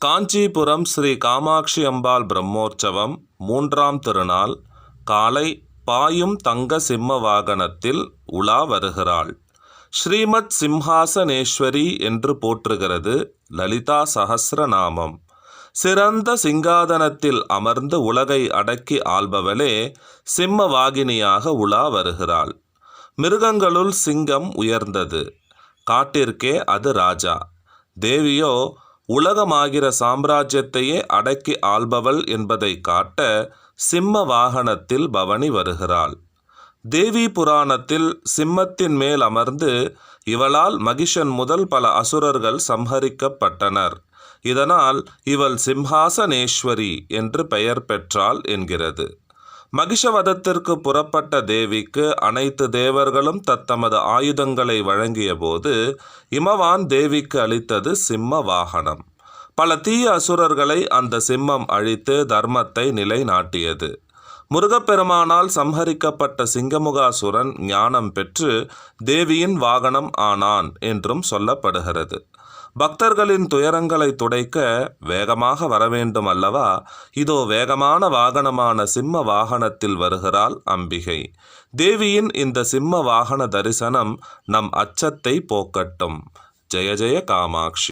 காஞ்சிபுரம் ஸ்ரீ காமாட்சி அம்பாள் பிரம்மோற்சவம் 3ஆம் திருநாள் காலை பாயும் தங்க சிம்ம வாகனத்தில் உலா வருகிறாள். ஸ்ரீமத் சிம்ஹாசனேஸ்வரி என்று போற்றுகிறது லலிதா சஹஸ்ரநாமம். சிறந்த சிங்காதனத்தில் அமர்ந்து உலகை அடக்கி ஆள்பவளே சிம்மவாகினியாக உலா வருகிறாள். மிருகங்களுள் சிங்கம் உயர்ந்தது, காட்டிற்கே அது ராஜா. தேவியோ உலகமாகிற சாம்ராஜ்யத்தையே அடக்கி ஆள்பவள் என்பதை காட்ட சிம்ம வாகனத்தில் பவனி வருகிறாள். தேவி புராணத்தில் சிம்மத்தின் மேல் அமர்ந்து இவளால் மகிஷன் முதல் பல அசுரர்கள் சம்ஹரிக்கப்பட்டனர். இதனால் இவள் சிம்ஹாசனேஸ்வரி என்று பெயர் பெற்றாள் என்கிறது. மகிஷவதத்திற்கு புறப்பட்ட தேவிக்கு அனைத்து தேவர்களும் தத்தமது ஆயுதங்களை வழங்கிய போது இமவான் தேவிக்கு அளித்தது சிம்ம வாகனம். பல தீய அசுரர்களை அந்த சிம்மம் அழித்து தர்மத்தை நிலைநாட்டியது. முருகப்பெருமானால் சம்ஹரிக்கப்பட்ட சிங்கமுகாசுரன் ஞானம் பெற்று தேவியின் வாகனம் ஆனான் என்றும் சொல்லப்படுகிறது. பக்தர்களின் துயரங்களை துடைக்க வேகமாக வரவேண்டும் அல்லவா? இதோ வேகமான வாகனமான சிம்ம வாகனத்தில் வருகிறாள் அம்பிகை. தேவியின் இந்த சிம்ம வாகன தரிசனம் நம் அச்சத்தை போக்கட்டும். ஜெய ஜெய காமாட்சி.